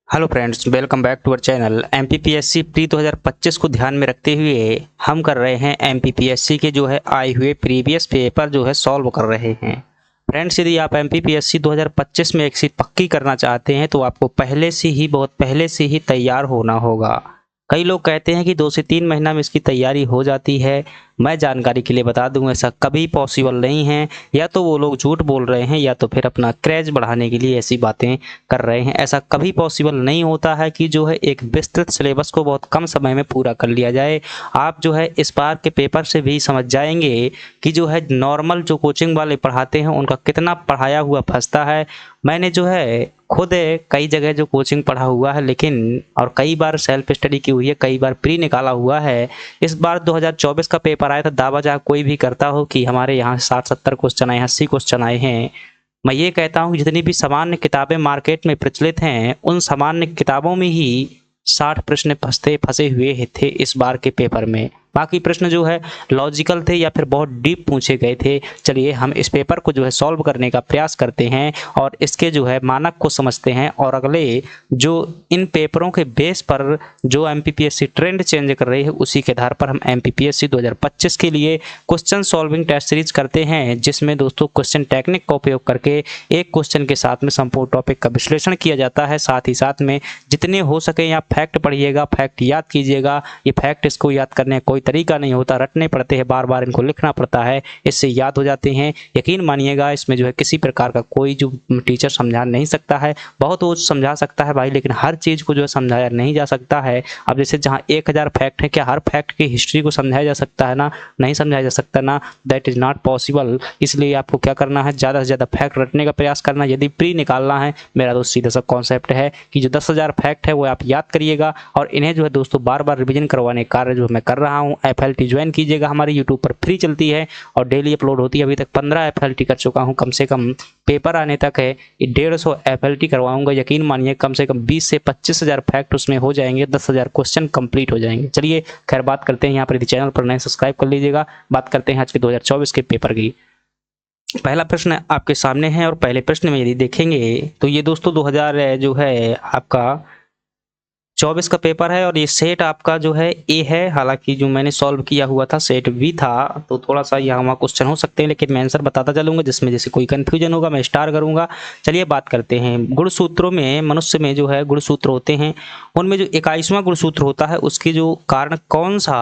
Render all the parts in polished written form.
Hello friends, welcome back to our channel. MPPSC pre 2025 को ध्यान में रखते हुए हम कर रहे हैं एमपीपीएससी के आए हुए प्रीवियस पेपर सॉल्व कर रहे हैं। फ्रेंड्स, यदि आप एमपीपीएससी 2025 में एक सीट पक्की करना चाहते हैं तो आपको बहुत पहले से ही तैयार होना होगा। कई लोग कहते हैं कि 2 से 3 महीना में इसकी तैयारी हो जाती है। मैं जानकारी के लिए बता दूं, ऐसा कभी पॉसिबल नहीं है। या तो वो लोग झूठ बोल रहे हैं या तो फिर अपना क्रेज बढ़ाने के लिए ऐसी बातें कर रहे हैं। ऐसा कभी पॉसिबल नहीं होता है कि एक विस्तृत सिलेबस को बहुत कम समय में पूरा कर लिया जाए। आप इस बार के पेपर से भी समझ जाएंगे कि नॉर्मल जो कोचिंग वाले पढ़ाते हैं उनका कितना पढ़ाया हुआ फंसता है। मैंने खुद कई जगह जो कोचिंग पढ़ा हुआ है, लेकिन और कई बार सेल्फ स्टडी की हुई है, कई बार प्री निकाला हुआ है। इस बार 2024 का पेपर आया था, दावा चाहे कोई भी करता हो कि हमारे यहाँ 60-70 क्वेश्चन आए, 80 क्वेश्चन आए हैं। मैं ये कहता हूँ जितनी भी सामान्य किताबें मार्केट में प्रचलित हैं उन सामान्य किताबों में ही 60 प्रश्न फंसे हुए थे इस बार के पेपर में। बाकी प्रश्न लॉजिकल थे या फिर बहुत डीप पूछे गए थे। चलिए हम इस पेपर को सॉल्व करने का प्रयास करते हैं और इसके मानक को समझते हैं, और अगले जो इन पेपरों के बेस पर जो एमपीपीएससी ट्रेंड चेंज कर रही है उसी के आधार पर हम एमपीपीएससी 2025 के लिए क्वेश्चन सॉल्विंग टेस्ट सीरीज करते हैं, जिसमें दोस्तों क्वेश्चन टेक्निक का उपयोग करके एक क्वेश्चन के साथ में संपूर्ण टॉपिक का विश्लेषण किया जाता है। साथ ही साथ में जितने हो सके आप फैक्ट पढ़िएगा, फैक्ट याद कीजिएगा। ये फैक्ट इसको याद करने कोई तरीका नहीं होता, रटने पड़ते हैं, बार बार इनको लिखना पड़ता है, इससे याद हो जाते हैं। यकीन मानिएगा इसमें किसी प्रकार का कोई टीचर समझा नहीं सकता है। बहुत वो समझा सकता है भाई, लेकिन हर चीज़ को समझाया नहीं जा सकता है। अब जैसे जहाँ 1000 फैक्ट है, क्या हर फैक्ट की हिस्ट्री को समझाया जा सकता है? ना, नहीं समझाया जा सकता ना, दैट इज़ नॉट पॉसिबल। इसलिए आपको क्या करना है, ज़्यादा से ज़्यादा फैक्ट रटने का प्रयास करना। यदि प्री निकालना है, मेरा दोस्त सीधा सा कॉन्सेप्ट है कि जो 10,000 फैक्ट है वो आप याद करिएगा, और इन्हें दोस्तों बार बार रिवीजन करवाने का कार्य मैं कर रहा हूँ। एफएलटी ज्वाइन कीजिएगा, हमारी यूट्यूब पर फ्री चलती है और डेली अपलोड होती है। अभी तक 15 एफएलटी कर चुका हूँ, कम से कम पेपर आने तक है 150 एफएलटी करवाऊंगा। यकीन मानिए कम से कम 20 से 25,000 फैक्ट उसमें हो जाएंगे, 10,000 क्वेश्चन कंप्लीट हो जाएंगे। चलिए खैर बात करते हैं, यहाँ पर यदि चैनल पर नए सब्सक्राइब कर लीजिएगा। बात करते हैं आज के 2024 के पेपर की। पहला प्रश्न आपके सामने है और पहले प्रश्न में यदि देखेंगे तो ये दोस्तों 2000 आपका 24 का पेपर है, और ये सेट आपका ए है। हालांकि जो मैंने सॉल्व किया हुआ था सेट बी था, तो थोड़ा सा यहाँ वहाँ क्वेश्चन हो सकते हैं, लेकिन मैं आंसर बताता चलूंगा, जिसमें जैसे कोई कंफ्यूजन होगा मैं स्टार करूंगा। चलिए बात करते हैं। गुणसूत्रों में, मनुष्य में गुणसूत्र होते हैं, उनमें जो 21वां गुणसूत्र होता है उसकी कारण कौन सा,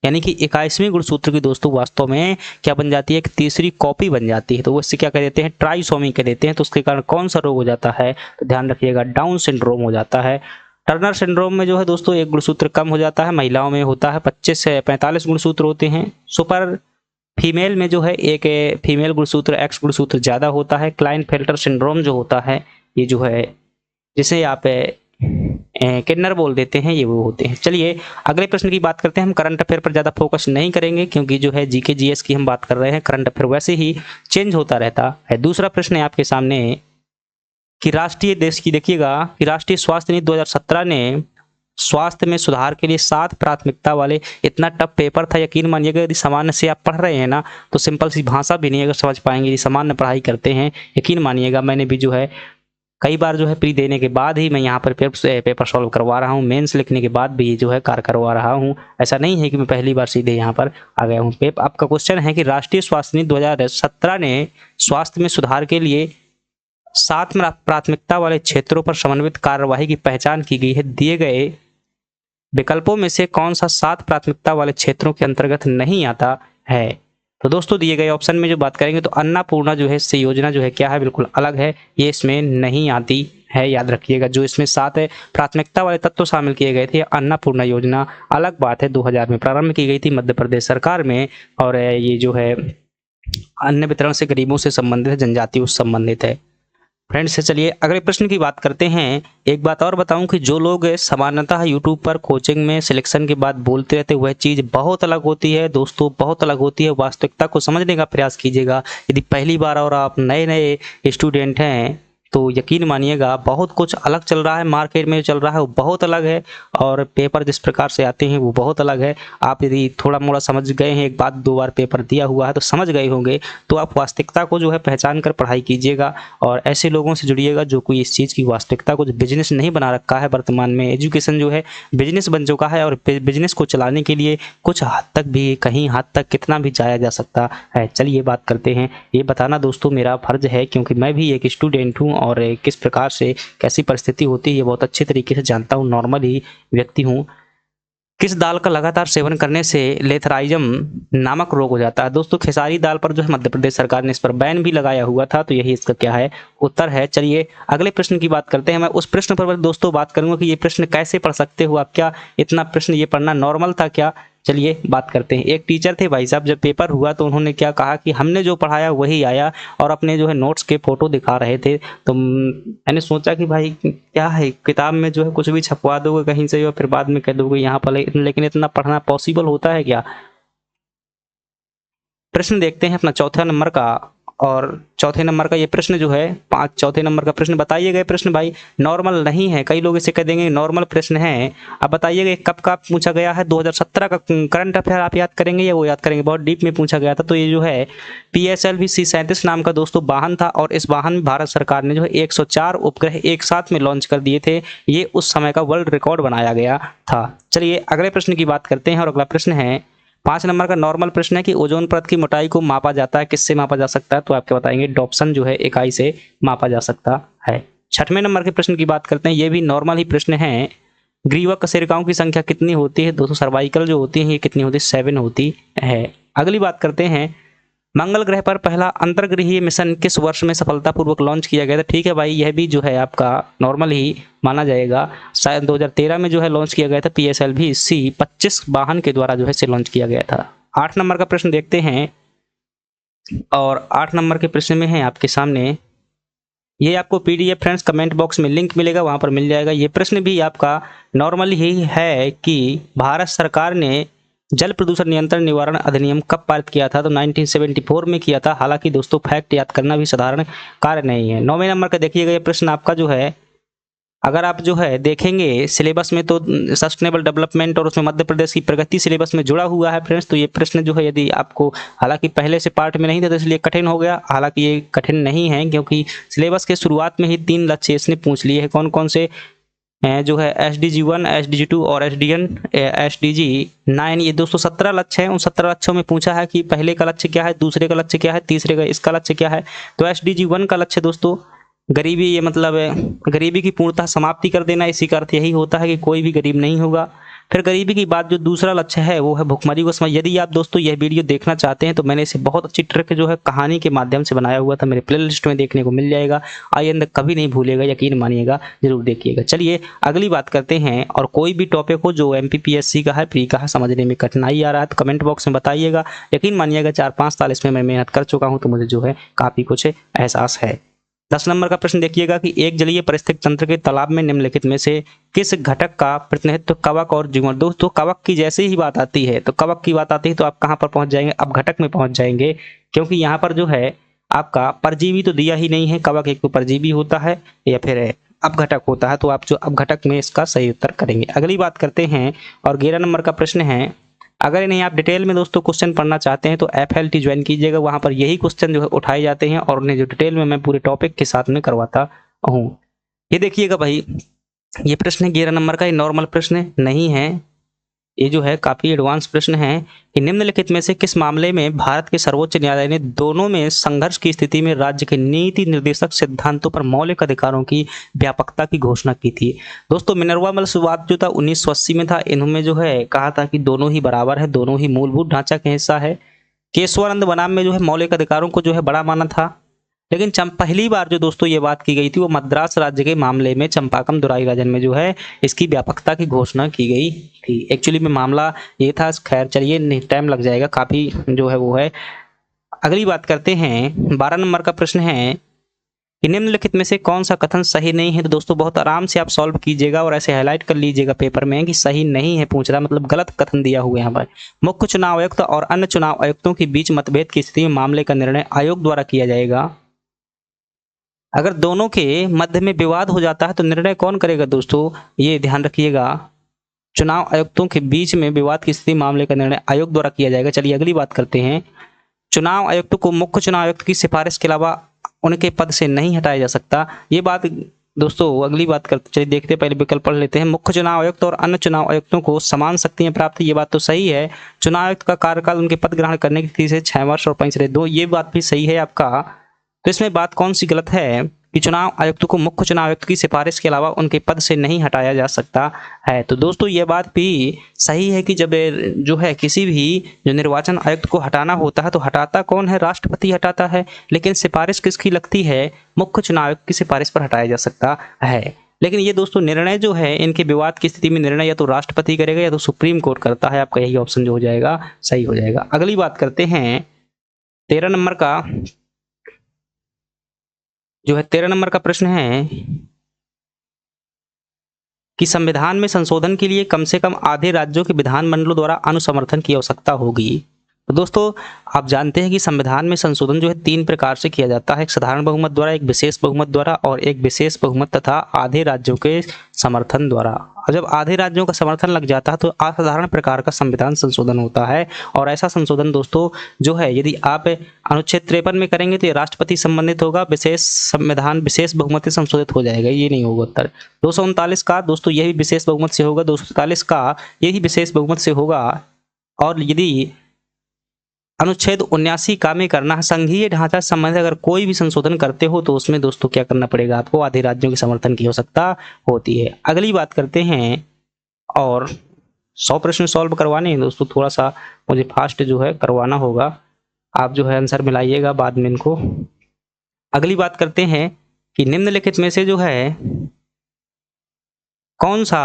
यानी कि 21वें गुणसूत्र की दोस्तों वास्तव में क्या बन जाती है, एक तीसरी कॉपी बन जाती है। तो वो इससे क्या कह देते हैं, ट्राइसोमी कह देते हैं। तो उसके कारण कौन सा रोग हो जाता है, तो ध्यान रखिएगा डाउन सिंड्रोम हो जाता है। टर्नर सिंड्रोम में दोस्तों एक गुणसूत्र कम हो जाता है, महिलाओं में होता है 25 से 45 गुणसूत्र होते हैं। सुपर फीमेल में एक फीमेल गुणसूत्र एक्स गुणसूत्र ज्यादा होता है। क्लाइनफेल्टर सिंड्रोम जो होता है, ये जिसे आप किन्नर बोल देते हैं, ये वो होते हैं। चलिए अगले प्रश्न की बात करते हैं। हम करंट अफेयर पर ज़्यादा फोकस नहीं करेंगे, क्योंकि जीके जीएस की हम बात कर रहे हैं। करंट अफेयर वैसे ही चेंज होता रहता है। दूसरा प्रश्न है आपके सामने कि राष्ट्रीय देश की देखिएगा कि राष्ट्रीय स्वास्थ्य नीति 2017 ने स्वास्थ्य में सुधार के लिए 7 प्राथमिकता वाले, इतना टफ पेपर था। यकीन मानिएगा यदि सामान्य से आप पढ़ रहे हैं ना तो सिंपल सी भाषा भी नहीं अगर समझ पाएंगे, यदि सामान्य पढ़ाई करते हैं। यकीन मानिएगा मैंने भी कई बार प्री देने के बाद ही मैं यहाँ पर पेपर सॉल्व करवा रहा हूँ। मेंस लिखने के बाद भी कार्य करवा रहा हूँ। ऐसा नहीं है कि मैं पहली बार सीधे यहाँ पर आ गया हूँ। आपका क्वेश्चन है कि राष्ट्रीय स्वास्थ्य नीति 2017 ने स्वास्थ्य में सुधार के लिए 7 प्राथमिकता वाले क्षेत्रों पर समन्वित कार्यवाही की पहचान की गई है। दिए गए विकल्पों में से कौन सा 7 प्राथमिकता वाले क्षेत्रों के अंतर्गत नहीं आता है? तो दोस्तों दिए गए ऑप्शन में बात करेंगे तो अन्नपूर्णा इससे योजना क्या है, बिल्कुल अलग है, ये इसमें नहीं आती है। याद रखिएगा जो इसमें 7 प्राथमिकता वाले तत्व शामिल किए गए थे। अन्नपूर्णा योजना अलग बात है, 2000 में प्रारंभ की गई थी मध्य प्रदेश सरकार में, और ये अन्न वितरण से गरीबों से संबंधित है, जनजातियों से संबंधित है। फ्रेंड्स चलिए अगले प्रश्न की बात करते हैं। एक बात और बताऊं कि जो लोग सामान्यतः यूट्यूब पर कोचिंग में सिलेक्शन के बाद बोलते रहते वह चीज़ बहुत अलग होती है दोस्तों, बहुत अलग होती है। वास्तविकता को समझने का प्रयास कीजिएगा। यदि पहली बार और आप नए नए स्टूडेंट हैं तो यकीन मानिएगा बहुत कुछ अलग चल रहा है, मार्केट में जो चल रहा है वो बहुत अलग है और पेपर जिस प्रकार से आते हैं वो बहुत अलग है। आप यदि थोड़ा मोड़ा समझ गए हैं, एक बार दो बार पेपर दिया हुआ है तो समझ गए होंगे, तो आप वास्तविकता को जो है पहचान कर पढ़ाई कीजिएगा और ऐसे लोगों से जुड़िएगा जो कोई इस चीज़ की वास्तविकता को बिजनेस नहीं बना रखा है। वर्तमान में एजुकेशन जो है बिजनेस बन चुका है और बिजनेस को चलाने के लिए कुछ हद तक भी, कहीं हद तक कितना भी जाया जा सकता है। चलिए बात करते हैं। ये बताना दोस्तों मेरा फर्ज है क्योंकि मैं भी एक स्टूडेंट हूँ और किस प्रकार से कैसी परिस्थिति होती है ये बहुत अच्छे तरीके से जानता हूँ, नॉर्मल ही व्यक्ति हूँ। किस दाल का लगातार सेवन करने से लेथराइजम नामक रोग हो जाता है? दोस्तों खेसारी दाल पर जो है मध्य प्रदेश सरकार ने इस पर बैन भी लगाया हुआ था, तो यही इसका क्या है उत्तर है। चलिए अगले प्रश्न की बात करते हैं। मैं उस प्रश्न पर दोस्तों बात करूंगा कि ये प्रश्न कैसे पढ़ सकते हो आप, क्या इतना प्रश्न ये पढ़ना नॉर्मल था क्या? चलिए बात करते हैं। एक टीचर थे भाई साहब, जब पेपर हुआ तो उन्होंने क्या कहा कि हमने जो पढ़ाया वही आया और अपने जो है नोट्स के फोटो दिखा रहे थे। तो मैंने सोचा कि भाई क्या है, किताब में जो है कुछ भी छपवा दोगे कहीं से और फिर बाद में कह दोगे यहाँ पर, लेकिन इतना पढ़ना पॉसिबल होता है क्या? प्रश्न देखते हैं अपना चौथा नंबर का, और चौथे नंबर का ये प्रश्न जो है चौथे नंबर का प्रश्न बताइए गए प्रश्न भाई नॉर्मल नहीं है, कई लोग इसे कह देंगे नॉर्मल प्रश्न है। अब बताइएगा कब का पूछा गया है? 2017 का करंट अफेयर आप याद करेंगे या वो याद करेंगे? बहुत डीप में पूछा गया था। तो ये जो है PSLV C-37 नाम का दोस्तों वाहन था और इस वाहन में भारत सरकार ने जो है 104 उपग्रह एक साथ में लॉन्च कर दिए थे। ये उस समय का वर्ल्ड रिकॉर्ड बनाया गया था। चलिए अगले प्रश्न की बात करते हैं और अगला प्रश्न है 5 नंबर का नॉर्मल प्रश्न है कि ओजोन परत की मोटाई को मापा जाता है, किससे मापा जा सकता है? तो आपके बताएंगे डॉप्सन जो है इकाई से मापा जा सकता है। 6वें नंबर के प्रश्न की बात करते हैं, ये भी नॉर्मल ही प्रश्न है। ग्रीवा कशेरुकाओं की संख्या कितनी होती है? दोस्तों सर्वाइकल जो होती है ये कितनी होती है? 7 होती है। अगली बात करते हैं, मंगल ग्रह पर पहला अंतर्ग्रहीय मिशन किस वर्ष में सफलतापूर्वक लॉन्च किया गया था? ठीक है भाई, यह भी जो है आपका नॉर्मल ही माना जाएगा। शायद 2013 में जो है लॉन्च किया गया था। PSLV C-25 वाहन के द्वारा जो है इसे लॉन्च किया गया था। 8 नंबर का प्रश्न देखते हैं और 8 नंबर के प्रश्न में है आपके सामने, ये आपको PDF फ्रेंड्स कमेंट बॉक्स में लिंक मिलेगा, वहां पर मिल जाएगा। ये प्रश्न भी आपका नॉर्मल ही है कि भारत सरकार ने जल प्रदूषण नियंत्रण निवारण अधिनियम कब पारित किया था? तो 1974 में किया था। हालांकि दोस्तों फैक्ट याद करना भी साधारण कार्य नहीं है। 9वें नंबर का देखिएगा, ये प्रश्न आपका जो है अगर आप जो है देखेंगे सिलेबस में तो सस्टेनेबल डेवलपमेंट और उसमें मध्य प्रदेश की प्रगति सिलेबस में जुड़ा हुआ है फ्रेंड्स। तो ये प्रश्न जो है यदि आपको, हालांकि पहले से पार्ट में नहीं था तो इसलिए कठिन हो गया, हालांकि ये कठिन नहीं है क्योंकि सिलेबस के शुरुआत में ही 3 लक्ष्य इसने पूछ लिए हैं। कौन कौन से जो है SDG 1, SDG 2 और SDG 9। ये 217 लक्ष्य हैं। उन 17 लक्ष्यों में पूछा है कि पहले का लक्ष्य क्या है, दूसरे का लक्ष्य क्या है, तीसरे का इसका लक्ष्य क्या है। तो SDG 1 का लक्ष्य दोस्तों गरीबी, ये मतलब गरीबी की पूर्णतः समाप्ति कर देना। इसी का अर्थ यही होता है कि कोई भी गरीब नहीं होगा। फिर गरीबी की बात जो दूसरा लक्ष्य है वो है भुखमरी को समय। यदि आप दोस्तों यह वीडियो देखना चाहते हैं तो मैंने इसे बहुत अच्छी ट्रिक जो है कहानी के माध्यम से बनाया हुआ था, मेरे प्लेलिस्ट में देखने को मिल जाएगा। आइए कभी नहीं भूलेगा, यकीन मानिएगा, जरूर देखिएगा। चलिए अगली बात करते हैं, और कोई भी टॉपिक हो जो MPPSC का है, प्री का है, समझने में कठिनाई आ रहा है तो कमेंट बॉक्स में बताइएगा। यकीन मानिएगा 4-5 साल इसमें मैं मेहनत कर चुका हूँ तो मुझे जो है काफ़ी कुछ एहसास है। 10 नंबर का प्रश्न देखिएगा कि एक जलीय परिस्थितिक तंत्र के तालाब में निम्नलिखित में से किस घटक का प्रतिनिधित्व कवक और जीवाणु? दोस्तों कवक की जैसे ही बात आती है तो कवक की बात आती है तो आप कहां पर पहुंच जाएंगे? अब घटक में पहुंच जाएंगे, क्योंकि यहां पर जो है आपका परजीवी तो दिया ही नहीं है। कवक एक तो परजीवी होता है या फिर अब घटक होता है, तो आप जो अब घटक में इसका सही उत्तर करेंगे। अगली बात करते हैं और 11 नंबर का प्रश्न है, अगर इन्हें आप डिटेल में दोस्तों क्वेश्चन पढ़ना चाहते हैं तो FLT ज्वाइन कीजिएगा, वहां पर यही क्वेश्चन जो है उठाए जाते हैं और उन्हें जो डिटेल में मैं पूरे टॉपिक के साथ में करवाता हूँ। ये देखिएगा भाई, ये प्रश्न 11 नंबर का, ये नॉर्मल प्रश्न नहीं है, ये जो है काफी एडवांस प्रश्न है कि निम्नलिखित में से किस मामले में भारत के सर्वोच्च न्यायालय ने दोनों में संघर्ष की स्थिति में राज्य के नीति निर्देशक सिद्धांतों पर मौलिक अधिकारों की व्यापकता की घोषणा की थी? दोस्तों मिनर्वा मिल्स वाद जो था 1980 में था। इन्होंने जो है कहा था कि दोनों ही बराबर है, दोनों ही मूलभूत ढांचा का हिस्सा है। केशवानंद बनाम में जो है मौलिक अधिकारों को जो है बड़ा माना था। लेकिन पहली बार जो दोस्तों ये बात की गई थी वो मद्रास राज्य के मामले में चंपाकम दुराईराजन में जो है इसकी व्यापकता की घोषणा की गई थी। एक्चुअली में मामला ये था, खैर चलिए टाइम लग जाएगा काफी जो है वो है। अगली बात करते हैं, 12 नंबर का प्रश्न है कि निम्नलिखित में से कौन सा कथन सही नहीं है? तो दोस्तों बहुत आराम से आप सॉल्व कीजिएगा और ऐसे हाईलाइट कर लीजिएगा पेपर में कि सही नहीं है पूछ रहा, मतलब गलत कथन दिया हुआ है यहाँ पर। मुख्य चुनाव आयुक्त और अन्य चुनाव आयुक्तों के बीच मतभेद की स्थिति में मामले का निर्णय आयोग द्वारा किया जाएगा। अगर दोनों के मध्य में विवाद हो जाता है तो निर्णय कौन करेगा दोस्तों, ये ध्यान रखिएगा। चुनाव आयुक्तों के बीच में विवाद की स्थिति मामले का निर्णय आयोग द्वारा किया जाएगा। चलिए अगली बात करते हैं। चुनाव आयुक्त को मुख्य चुनाव आयुक्त की सिफारिश के अलावा उनके पद से नहीं हटाया जा सकता। ये बात दोस्तों अगली बात करते, चलिए देखते हैं, पहले विकल्प पढ़ लेते हैं। मुख्य चुनाव आयुक्त और अन्य चुनाव आयुक्तों को समान शक्तियां प्राप्त, ये बात तो सही है। चुनाव आयुक्त का कार्यकाल उनके पद ग्रहण करने की तिथि से 6 वर्ष और 5 2, ये बात भी सही है आपका। तो इसमें बात कौन सी गलत है कि चुनाव आयुक्त को मुख्य चुनाव आयुक्त की सिफारिश के अलावा उनके पद से नहीं हटाया जा सकता है। तो दोस्तों ये बात भी सही है कि जब जो है किसी भी जो निर्वाचन आयुक्त को हटाना होता है तो हटाता कौन है, राष्ट्रपति हटाता है, लेकिन सिफारिश किसकी लगती है, मुख्य चुनाव आयुक्त की सिफारिश पर हटाया जा सकता है। लेकिन ये दोस्तों निर्णय जो है इनके विवाद की स्थिति में निर्णय या तो राष्ट्रपति करेगा या तो सुप्रीम कोर्ट करता है। आपका यही ऑप्शन जो हो जाएगा सही हो जाएगा। अगली बात करते हैं 13 नंबर का, जो है 13 नंबर का प्रश्न है कि संविधान में संशोधन के लिए कम से कम आधे राज्यों के विधानमंडलों द्वारा अनुसमर्थन की आवश्यकता होगी। तो दोस्तों आप जानते हैं कि संविधान में संशोधन जो है 3 प्रकार से किया जाता है, एक साधारण बहुमत द्वारा, एक विशेष बहुमत द्वारा और एक विशेष बहुमत तथा आधे राज्यों के समर्थन द्वारा। और जब आधे राज्यों का समर्थन लग जाता है तो असाधारण प्रकार का संविधान संशोधन होता है। और ऐसा संशोधन दोस्तों जो है यदि आप अनुच्छेद 53 में करेंगे तो ये राष्ट्रपति संबंधित होगा, विशेष संविधान विशेष बहुमत से संशोधित हो जाएगा, ये नहीं होगा उत्तर। 239 का दोस्तों यही विशेष बहुमत से होगा, 243 का यही विशेष बहुमत से होगा। और यदि अनुच्छेद 79 का में करना है, संघीय ढांचा संबंधित अगर कोई भी संशोधन करते हो तो उसमें दोस्तों क्या करना पड़ेगा, आपको आधे राज्यों के समर्थन की आवश्यकता होती है। अगली बात करते हैं, और 100 प्रश्न सॉल्व करवाने हैं दोस्तों, थोड़ा सा मुझे फास्ट जो है करवाना होगा, आप जो है आंसर मिलाइएगा बाद में इनको। अगली बात करते हैं कि निम्नलिखित में से जो है कौन सा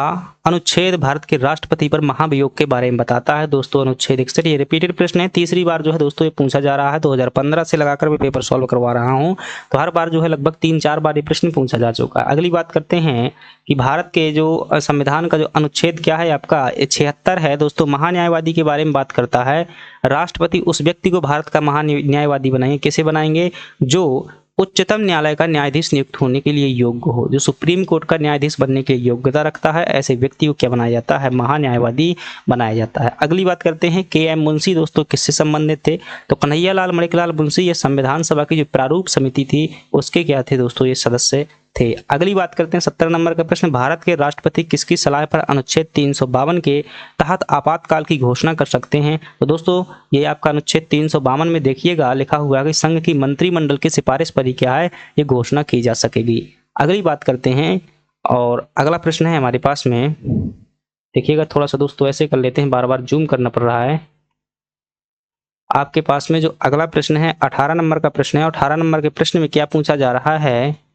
अनुच्छेद भारत के राष्ट्रपति पर महाभियोग के बारे में बताता है। दोस्तों अनुच्छेद 61, ये रिपीटेड प्रश्न है, तीसरी बार जो है दोस्तों ये पूछा जा रहा है। 2015 से लगाकर मैं पेपर सॉल्व करवा रहा हूं, तो हर बार जो है लगभग 3-4 बार ये प्रश्न पूछा जा चुका है। अगली बात करते हैं कि भारत के जो संविधान का जो अनुच्छेद क्या है आपका, 76 है दोस्तों, महान्यायवादी के बारे में बात करता है। राष्ट्रपति उस व्यक्ति को भारत का महान्यायवादी बनाएंगे, कैसे बनाएंगे, जो उच्चतम न्यायालय का न्यायाधीश नियुक्त होने के लिए योग्य हो, जो सुप्रीम कोर्ट का न्यायाधीश बनने की योग्यता रखता है, ऐसे व्यक्ति को क्या बनाया जाता है, महान्यायवादी बनाया जाता है। अगली बात करते हैं के.एम. मुंशी दोस्तों किससे संबंधित थे, तो कन्हैयालाल मणिकलाल मुंशी ये संविधान सभा की जो प्रारूप समिति थी उसके क्या थे दोस्तों, ये सदस्य थे। अगली बात करते हैं 70 नंबर का प्रश्न, भारत के राष्ट्रपति किसकी सलाह पर अनुच्छेद 352 के तहत आपातकाल की घोषणा कर सकते हैं। तो दोस्तों ये आपका अनुच्छेद 352 में देखिएगा लिखा हुआ है कि संघ की मंत्रिमंडल की सिफारिश पर ही क्या है, ये घोषणा की जा सकेगी। अगली बात करते हैं, और अगला प्रश्न है हमारे पास में, देखिएगा थोड़ा सा दोस्तों ऐसे कर लेते हैं, बार बार जूम करना पड़ रहा है। आपके पास में जो अगला प्रश्न है 18 नंबर का प्रश्न है, 18 नंबर के प्रश्न में क्या पूछा जा रहा है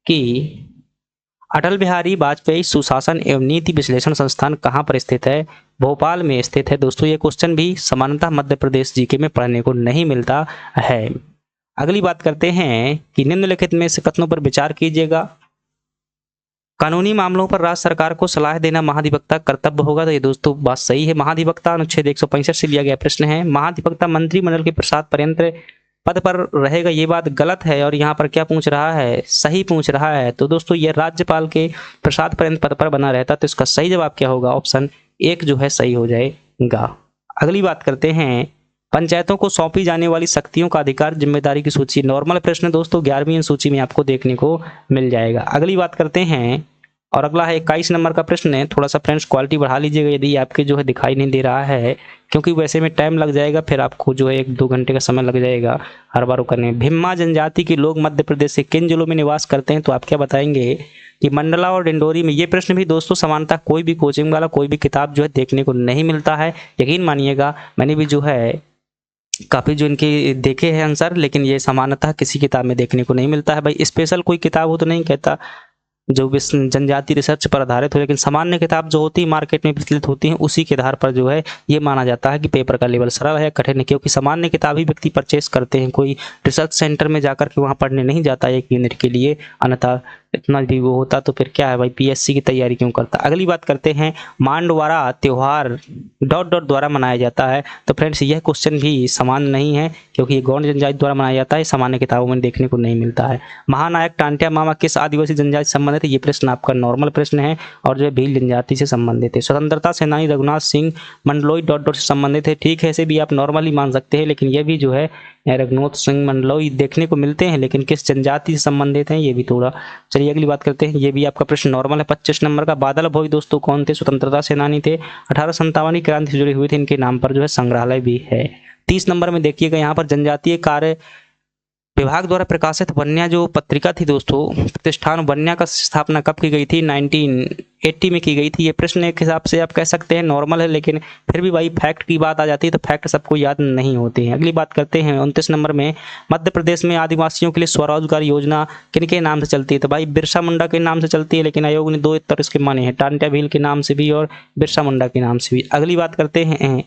कि अटल बिहारी वाजपेयी सुशासन एवं नीति विश्लेषण संस्थान कहाँ पर स्थित है, भोपाल में स्थित है। दोस्तों ये क्वेश्चन भी सामान्यतः मध्य प्रदेश जीके में पढ़ने को नहीं मिलता है। अगली बात करते हैं कि निम्नलिखित में से कथनों पर विचार कीजिएगा, कानूनी मामलों पर राज्य सरकार को सलाह देना महाधिवक्ता कर्तव्य होगा। तो ये दोस्तों बात सही है, महाधिवक्ता अनुच्छेद 165 से लिया गया प्रश्न है। महाधिवक्ता मंत्रिमंडल के प्रसाद पर्यंत पद पर रहेगा, ये बात गलत है, और यहाँ पर क्या पूछ रहा है, सही पूछ रहा है। तो दोस्तों ये राज्यपाल के प्रसाद पर्यंत पद पर बना रहता, तो इसका सही जवाब क्या होगा, ऑप्शन 1 जो है सही हो जाएगा। अगली बात करते हैं, पंचायतों को सौंपी जाने वाली शक्तियों का अधिकार जिम्मेदारी की सूची, नॉर्मल प्रश्न दोस्तों 11वीं सूची में आपको देखने को मिल जाएगा। अगली बात करते हैं, और अगला है 21 नंबर का प्रश्न है, थोड़ा सा फ्रेंड्स क्वालिटी बढ़ा लीजिएगा यदि आपके जो है दिखाई नहीं दे रहा है, क्योंकि वैसे में टाइम लग जाएगा, फिर आपको जो है 1-2 घंटे का समय लग जाएगा हर बार करने में। भिम्मा जनजाति के लोग मध्य प्रदेश के किन जिलों में निवास करते हैं, तो आप क्या बताएंगे कि मंडला और डिंडोरी में। ये प्रश्न भी दोस्तों समानता कोई भी कोचिंग वाला कोई भी किताब जो है देखने को नहीं मिलता है, यकीन मानिएगा, मैंने भी जो है काफ़ी जो इनके देखे हैं आंसर, लेकिन ये समानतः किसी किताब में देखने को नहीं मिलता है। भाई स्पेशल कोई किताब हो तो नहीं कहता जो जनजाति रिसर्च पर आधारित हो, लेकिन सामान्य किताब जो होती है मार्केट में प्रचलित होती हैं उसी के आधार पर जो है ये माना जाता है कि पेपर का लेवल सरल है कठिन है, क्योंकि सामान्य किताब ही व्यक्ति परचेस करते हैं, कोई रिसर्च सेंटर में जाकर के वहाँ पढ़ने नहीं जाता 1 यूनिट के लिए, अन्यथा इतना भी वो होता तो फिर क्या है भाई, पीएससी की तैयारी क्यों करता। अगली बात करते हैं, मांडवारा त्योहार डॉट डॉट द्वारा मनाया जाता है। तो फ्रेंड्स यह क्वेश्चन भी समान नहीं है, क्योंकि ये गौंड जनजाति द्वारा मनाया जाता है, सामान्य किताबों में देखने को नहीं मिलता है। महानायक टांटिया मामा किस आदिवासी जनजाति से संबंधित है, ये प्रश्न आपका नॉर्मल प्रश्न है और जो है भील जनजाति से संबंधित है। स्वतंत्रता सेनानी रघुनाथ सिंह मंडलोई डॉट डॉट से संबंधित है, ठीक है, इसे भी आप नॉर्मली मान सकते हैं, लेकिन ये भी जो है रघुनाथ सिंह मंडलोई देखने को मिलते हैं, लेकिन किस जनजाति से संबंधित हैं ये भी थोड़ा। चलिए अगली बात करते हैं, ये भी आपका प्रश्न नॉर्मल है। 25 नंबर का, बादल भोई दोस्तों कौन थे, स्वतंत्रता सेनानी थे, 1857 की क्रांति से जुड़े हुए थे, इनके नाम पर जो है संग्रहालय भी है। 30 नंबर में देखिएगा यहाँ पर जनजातीय कार्य विभाग द्वारा प्रकाशित वन्या जो पत्रिका थी दोस्तों, प्रतिष्ठान वन्या का स्थापना कब की गई थी, 1980 में की गई थी। ये प्रश्न एक हिसाब से आप कह सकते हैं नॉर्मल है, लेकिन फिर भी भाई फैक्ट की बात आ जाती है तो फैक्ट सबको याद नहीं होते हैं। अगली बात करते हैं 29 नंबर में, मध्य प्रदेश में आदिवासियों के लिए स्वरोजगार योजना किनके नाम से चलती है, तो भाई बिरसा मुंडा के नाम से चलती है, लेकिन आयोग ने दो उत्तर इसके माने हैं, टांटिया भील के नाम से भी और बिरसा मुंडा के नाम से भी। अगली बात करते हैं,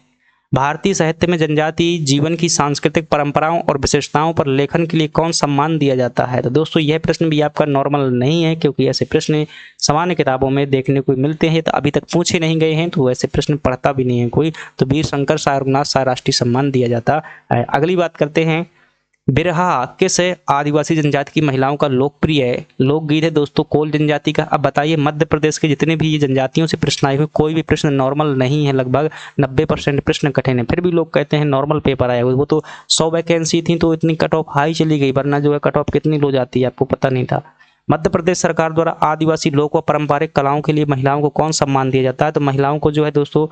भारतीय साहित्य में जनजातीय जीवन की सांस्कृतिक परंपराओं और विशेषताओं पर लेखन के लिए कौन सम्मान दिया जाता है। तो दोस्तों यह प्रश्न भी आपका नॉर्मल नहीं है, क्योंकि ऐसे प्रश्न सामान्य किताबों में देखने को मिलते हैं, तो अभी तक पूछे नहीं गए हैं, तो ऐसे प्रश्न पढ़ता भी नहीं है कोई। तो वीर शंकर साय रघुनाथ साय राष्ट्रीय सम्मान दिया जाता है। अगली बात करते हैं, बिरहा किस आदिवासी जनजाति की महिलाओं का लोकप्रिय लोकगीत है दोस्तों, कोल जनजाति का। अब बताइए, मध्य प्रदेश के जितने भी जनजातियों से प्रश्न आए हुए कोई भी प्रश्न नॉर्मल नहीं है, लगभग 90% प्रश्न कठिन है, फिर भी लोग कहते हैं नॉर्मल पेपर आया हुआ। वो तो 100 वैकेंसी थी तो इतनी कट ऑफ हाई चली गई, वरना जो है कट ऑफ कितनी लो जाती है आपको पता नहीं था। मध्य प्रदेश सरकार द्वारा आदिवासी लोक व पारंपरिक कलाओं के लिए महिलाओं को कौन सम्मान दिया जाता है, तो महिलाओं को जो है दोस्तों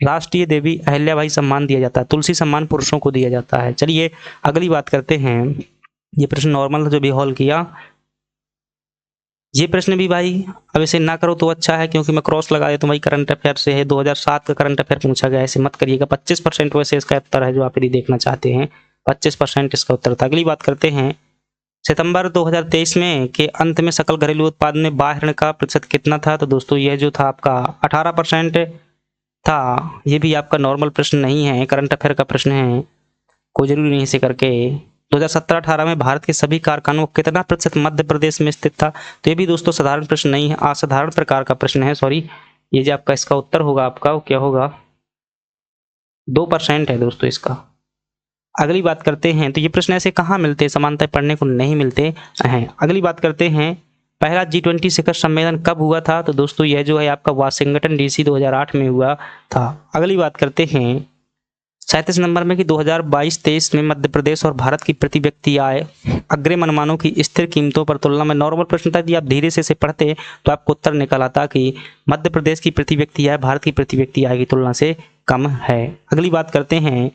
राष्ट्रीय देवी अहिल्याबाई सम्मान दिया जाता है, तुलसी सम्मान पुरुषों को दिया जाता है। चलिए अगली बात करते हैं, ये प्रश्न नॉर्मल जो भी हॉल किया, ये प्रश्न भी भाई अब इसे ना करो तो अच्छा है, क्योंकि मैं क्रॉस लगा देता हूँ भाई, करंट अफेयर से है, 2007 का करंट अफेयर पूछा गया, ऐसे मत करिएगा। 25% वैसे इसका उत्तर है जो आप यदि देखना चाहते हैं, 25% इसका उत्तर था। अगली बात करते हैं, सितंबर 2023 में के अंत में सकल घरेलू उत्पादन में बाह्य ऋण का प्रतिशत कितना था, तो दोस्तों यह जो था आपका 18% था। ये भी आपका नॉर्मल प्रश्न नहीं है, करंट अफेयर का प्रश्न है, कोई जरूरी नहीं इसे करके। 2017-18 में भारत के सभी कारखानों को कितना प्रतिशत मध्य प्रदेश में स्थित था, तो ये भी दोस्तों साधारण प्रश्न नहीं है, असाधारण प्रकार का प्रश्न है, सॉरी। ये जो आपका इसका उत्तर होगा आपका वो क्या होगा, 2% है दोस्तों इसका। अगली बात करते हैं, तो ये प्रश्न ऐसे कहाँ मिलते हैं, समानता पढ़ने को नहीं मिलते हैं। अगली बात करते हैं, पहला G20 शिखर सम्मेलन कब हुआ था, तो दोस्तों यह जो है आपका वाशिंगटन DC 2008 में हुआ था। अगली बात करते हैं 37 नंबर में कि 2022-23 में मध्य प्रदेश और भारत की प्रति व्यक्ति आय अग्रिम अनुमानों की स्थिर कीमतों पर तुलना में, नॉर्मल प्रश्न था, यदि आप धीरे से इसे पढ़ते तो आपको उत्तर निकल आता कि मध्य प्रदेश की प्रति व्यक्ति आय भारत की प्रति व्यक्ति आय की तुलना से कम है। अगली बात करते हैं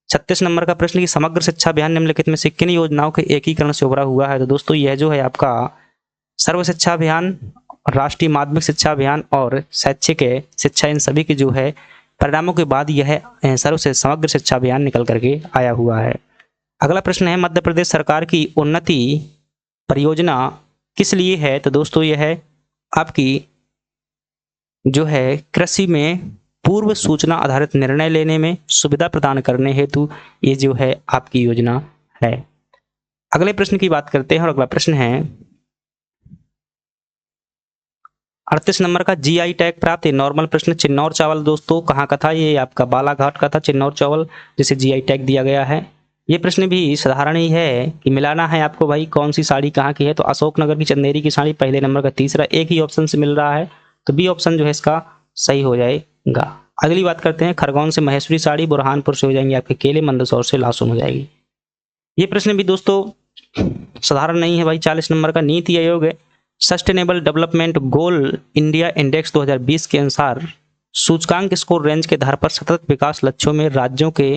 36 नंबर का प्रश्न कि समग्र शिक्षा अभियान निम्नलिखित में से किन योजनाओं के एकीकरण से उभरा हुआ है, तो दोस्तों यह जो है आपका सर्व शिक्षा अभियान, राष्ट्रीय माध्यमिक शिक्षा अभियान और शैक्षिक शिक्षा, इन सभी के जो है परिणामों के बाद यह सर्व से समग्र शिक्षा अभियान निकल करके आया हुआ है। अगला प्रश्न है, मध्य प्रदेश सरकार की उन्नति परियोजना किस लिए है, तो दोस्तों यह है आपकी जो है कृषि में पूर्व सूचना आधारित निर्णय लेने में सुविधा प्रदान करने हेतु ये जो है आपकी योजना है। अगले प्रश्न की बात करते हैं, और अगला प्रश्न है 38 नंबर का, GI टैग प्राप्त है, नॉर्मल प्रश्न, चिन्नौर चावल दोस्तों कहाँ का था, ये आपका बालाघाट का था चिन्नौर चावल, जिसे GI टैग दिया गया है। ये प्रश्न भी साधारण ही है कि मिलाना है आपको भाई कौन सी साड़ी कहाँ की है, तो अशोकनगर की चंदेरी की साड़ी पहले नंबर का, तीसरा एक ही ऑप्शन से मिल रहा है, तो बी ऑप्शन जो है इसका सही हो जाएगा। अगली बात करते हैं, खरगोन से महेश्वरी साड़ी, बुरहानपुर से हो जाएंगे आपके केले, मंदसौर से लासुन हो जाएगी। ये प्रश्न भी दोस्तों साधारण नहीं है भाई। 40 नंबर का, NITI Aayog sustainable development goal India index 2020 के अनुसार सूचकांक स्कोर रेंज के आधार पर सतत विकास लक्ष्यों में राज्यों के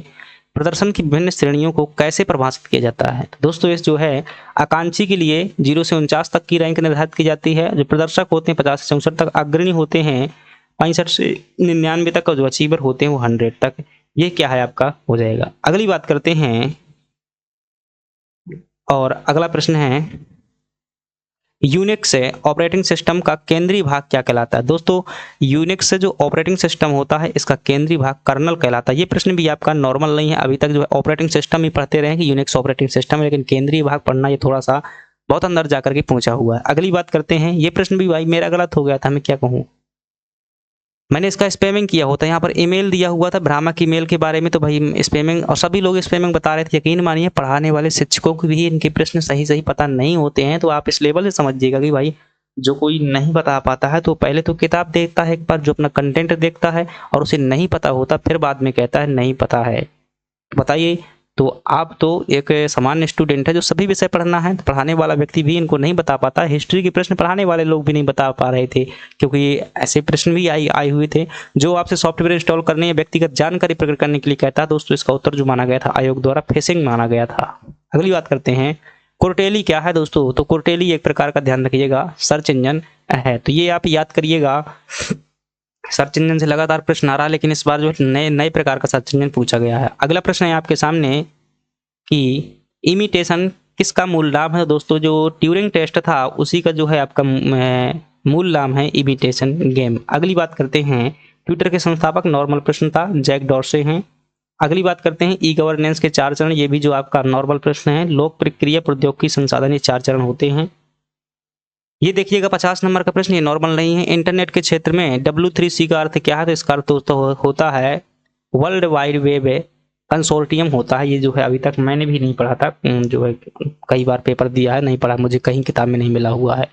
प्रदर्शन की विभिन्न श्रेणियों को कैसे परिभाषित किया जाता है, तो दोस्तों इस जो है आकांक्षी के लिए 0 से 49 तक की रैंक निर्धारित की जाती है, जो प्रदर्शक होते हैं 50 से 64 तक, अग्रणी होते हैं 65 से 99 तक, और जो अचीवर होते हैं वो 100 तक। ये क्या है आपका हो जाएगा। अगली बात करते हैं, और अगला प्रश्न है, यूनिक्स ऑपरेटिंग सिस्टम का केंद्रीय भाग क्या कहलाता है, दोस्तों यूनिक्स जो ऑपरेटिंग सिस्टम होता है इसका केंद्रीय भाग कर्नल कहलाता है। ये प्रश्न भी आपका नॉर्मल नहीं है, अभी तक जो है ऑपरेटिंग सिस्टम ही पढ़ते रहे कि यूनिक्स ऑपरेटिंग सिस्टम है, लेकिन केंद्रीय भाग पढ़ना ये थोड़ा सा बहुत अंदर जाकर के पूछा हुआ है। अगली बात करते हैं, ये प्रश्न भी भाई मेरा गलत हो गया था, मैं क्या कहूँ, मैंने इसका स्पैमिंग किया होता है। यहाँ पर ईमेल दिया हुआ था भ्रामक ईमेल के बारे में, तो भाई स्पैमिंग, और सभी लोग स्पैमिंग बता रहे थे। यकीन मानिए पढ़ाने वाले शिक्षकों को भी इनके प्रश्न सही सही पता नहीं होते हैं। तो आप इस लेवल से समझिएगा कि भाई जो कोई नहीं बता पाता है तो पहले तो किताब देखता है एक बार, जो अपना कंटेंट देखता है, और उसे नहीं पता होता फिर बाद में कहता है नहीं पता है। बताइए, तो आप तो एक सामान्य स्टूडेंट है जो सभी विषय पढ़ना है, तो पढ़ाने वाला व्यक्ति भी इनको नहीं बता पाता। हिस्ट्री के प्रश्न पढ़ाने वाले लोग भी नहीं बता पा रहे थे, क्योंकि ऐसे प्रश्न भी आए हुए थे। जो आपसे सॉफ्टवेयर इंस्टॉल करने या व्यक्तिगत जानकारी प्रकट करने के लिए कहता है दोस्तों, इसका उत्तर जो माना गया था आयोग द्वारा फिशिंग माना गया था। अगली बात करते हैं, कुर्टेली क्या है दोस्तों, तो कुर्टेली एक प्रकार का, ध्यान रखिएगा, सर्च इंजन है। तो ये आप याद करिएगा, सर्च इंजन से लगातार प्रश्न आ रहा है, लेकिन इस बार जो नए नए प्रकार का सर्च इंजन पूछा गया है। अगला प्रश्न है आपके सामने कि इमिटेशन किसका मूल नाम है दोस्तों। जो ट्यूरिंग टेस्ट था उसी का जो है आपका मूल नाम है इमिटेशन गेम। अगली बात करते हैं, ट्विटर के संस्थापक, नॉर्मल प्रश्न था, जैक डॉर्से हैं। अगली बात करते हैं ई गवर्नेंस के 4 चरण, ये भी जो आपका नॉर्मल प्रश्न है। लोक प्रक्रिया, प्रौद्योगिकी, संसाधन, ये 4 चरण होते हैं। ये देखिएगा 50 नंबर का प्रश्न, ये नॉर्मल नहीं है। इंटरनेट के क्षेत्र में W3C का अर्थ क्या है, तो इसका अर्थ दोस्तों होता है वर्ल्ड वाइड वेब कंसोर्टियम होता है। ये जो है अभी तक मैंने भी नहीं पढ़ा था, जो है कई बार पेपर दिया है, नहीं पढ़ा, मुझे कहीं किताब में नहीं मिला हुआ है।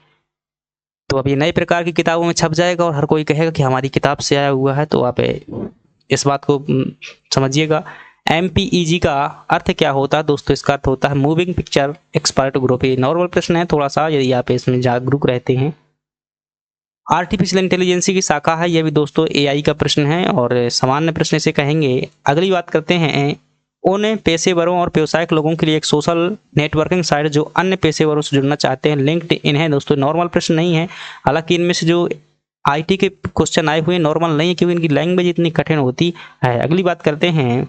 तो अब ये नए प्रकार की किताबों में छप जाएगा और हर कोई कहेगा कि हमारी किताब से आया हुआ है, तो आप इस बात को समझिएगा। MPEG का अर्थ क्या होता है दोस्तों, इसका अर्थ होता है मूविंग पिक्चर एक्सपर्ट ग्रुप। ये नॉर्मल प्रश्न है थोड़ा सा, यदि आप इसमें जागरूक रहते हैं। आर्टिफिशियल इंटेलिजेंस की शाखा है, यह भी दोस्तों AI का प्रश्न है और सामान्य प्रश्न इसे कहेंगे। अगली बात करते हैं, उन पेशेवरों और व्यवसायिक लोगों के लिए एक सोशल नेटवर्किंग साइट जो अन्य पेशेवरों से जुड़ना चाहते हैं, लिंक्डइन है दोस्तों। नॉर्मल प्रश्न नहीं है, हालांकि इनमें से जो IT के क्वेश्चन आए हुए नॉर्मल नहीं है, क्योंकि इनकी लैंग्वेज इतनी कठिन होती है। अगली बात करते हैं,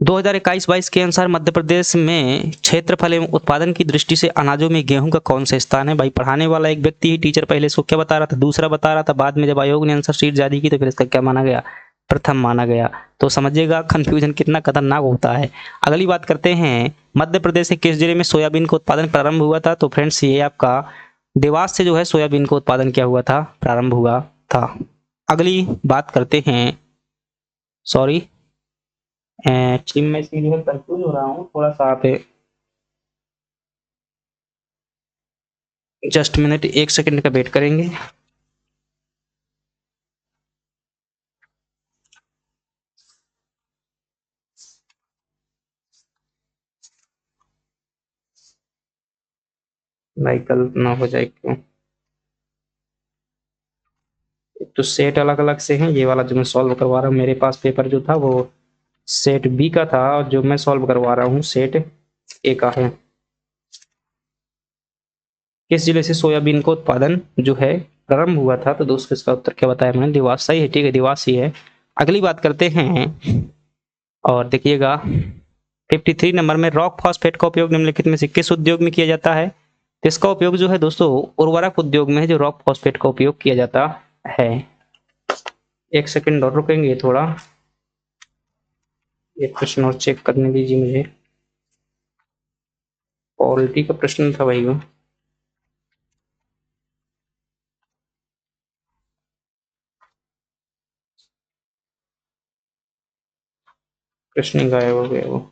2021-22 के अनुसार मध्य प्रदेश में क्षेत्रफल एवं उत्पादन की दृष्टि से अनाजों में गेहूं का कौन सा स्थान है। भाई पढ़ाने वाला एक व्यक्ति ही, टीचर पहले इसको क्या बता रहा था, दूसरा बता रहा था, बाद में जब आयोग ने आंसर शीट जारी की तो फिर इसका क्या माना गया, प्रथम माना गया। तो समझिएगा कंफ्यूजन कितना खतरनाक होता है। अगली बात करते हैं, मध्य प्रदेश के किस जिले में सोयाबीन का उत्पादन प्रारंभ हुआ था, तो फ्रेंड्स ये आपका देवास से जो है सोयाबीन का उत्पादन क्या हुआ था, प्रारंभ हुआ था। अगली बात करते हैं, सॉरी एक्चुअली मैं इसमें जो है कंफ्यूज हो रहा हूँ थोड़ा सा, आप जस्ट मिनट, 1 सेकंड का वेट करेंगे। भाई गलत ना हो जाए क्यों, एक तो सेट अलग अलग से हैं। ये वाला जो मैं सॉल्व करवा रहा हूँ, मेरे पास पेपर जो था वो सेट बी का था, और जो मैं सॉल्व करवा रहा हूँ सेट ए का है। किस जिले से सोयाबीन का उत्पादन जो है प्रारंभ हुआ था, तो दोस्तों इसका उत्तर क्या बताया मैंने, देवास। सही है, ठीक है, देवास ही है। अगली बात करते हैं, और देखिएगा 53 नंबर में, रॉक फॉस्फेट का उपयोग निम्नलिखित में से किस उद्योग में किया जाता है। तो इसका उपयोग जो है दोस्तों उर्वरक उद्योग में है, जो रॉक फॉस्फेट का उपयोग किया जाता है। 1 सेकंड और रुकेंगे थोड़ा, एक प्रश्न और चेक करने दीजिए मुझे। पॉलिटी का प्रश्न था भाई वो, प्रश्न गायब हो गया वो।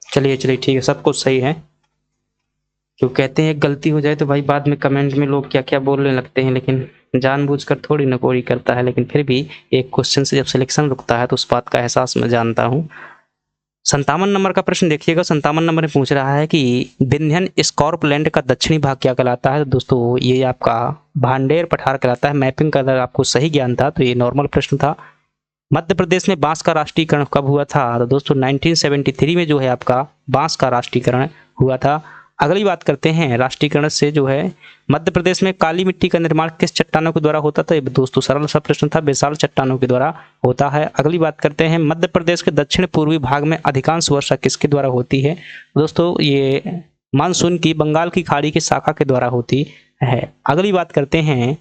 चलिए चलिए ठीक है, सब कुछ सही है। जो कहते हैं गलती हो जाए तो भाई बाद में कमेंट में लोग क्या क्या बोलने लगते हैं, लेकिन जानबूझकर थोड़ी ना कोई करता है। लेकिन फिर भी एक क्वेश्चन से जब सिलेक्शन रुकता है तो उस बात का एहसास मैं जानता हूँ। 57 नंबर का प्रश्न देखिएगा, 57 नंबर में पूछ रहा है कि विंध्यन स्कॉर्पलैंड का दक्षिणी भाग क्या कहलाता है। दोस्तों ये आपका भांडेर पठार कहलाता है। मैपिंग का अगर आपको सही ज्ञान था तो ये नॉर्मल प्रश्न था। मध्य प्रदेश में बांस का राष्ट्रीयकरण कब हुआ था, तो दोस्तों 1973 में जो है आपका बांस का राष्ट्रीयकरण हुआ था। अगली बात करते हैं राष्ट्रीयकरण से जो है मध्य प्रदेश में काली मिट्टी का निर्माण किस चट्टानों के द्वारा होता था। ये दोस्तों सरल सा प्रश्न था, बेसाल चट्टानों के द्वारा होता है। अगली बात करते हैं मध्य प्रदेश के दक्षिण पूर्वी भाग में अधिकांश वर्षा किसके द्वारा होती है। दोस्तों ये मानसून की बंगाल की खाड़ी की शाखा के द्वारा होती है। अगली बात करते हैं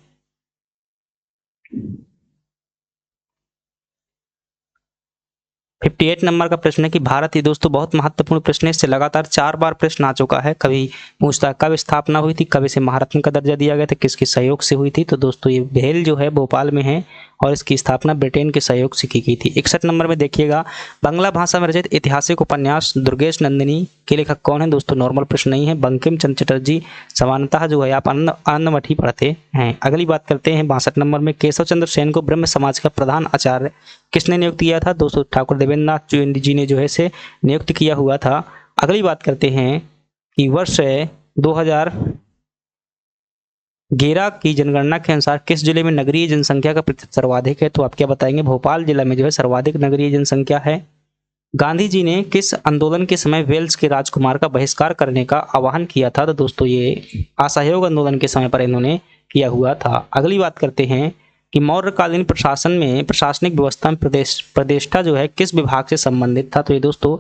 58 नंबर का प्रश्न है कि भारत, ये दोस्तों बहुत महत्वपूर्ण प्रश्न है, इससे लगातार 4 बार प्रश्न आ चुका है। कभी पूछता है कब स्थापना हुई थी, कब इसे महारत्न का दर्जा दिया गया था, किसके सहयोग से हुई थी। तो दोस्तों ये भेल जो है भोपाल में है और इसकी स्थापना ब्रिटेन के सहयोग से की गई थी। 61 नंबर में देखिएगा बांग्ला भाषा में रचित ऐतिहासिक उपन्यास दुर्गेश नंदिनी के लेखक कौन है। दोस्तों नॉर्मल प्रश्न नहीं है, बंकिम चंद्र चटर्जी। समानतः जो है आप अन्नमठी पढ़ते हैं। अगली बात करते हैं 62 नंबर में केशव चंद्र सेन को ब्रह्म समाज का प्रधान आचार्य किसने नियुक्त किया था। दोस्तों ठाकुर देवेंद्र नाथ जी ने जो है इसे नियुक्त किया हुआ था। अगली बात करते हैं कि वर्ष 2011 की जनगणना के अनुसार किस जिले में नगरीय जनसंख्या का प्रतिशत सर्वाधिक है। तो आप क्या बताएंगे, भोपाल जिला में जो है सर्वाधिक नगरीय जनसंख्या है। गांधी जी ने किस आंदोलन के समय वेल्स के राजकुमार का बहिष्कार करने का आह्वान किया था। तो दोस्तों ये असहयोग आंदोलन के समय पर इन्होंने किया हुआ था। अगली बात करते हैं कि मौर्यकालीन प्रशासन में प्रशासनिक व्यवस्था में प्रतिष्ठा जो है किस विभाग से संबंधित था। तो ये दोस्तों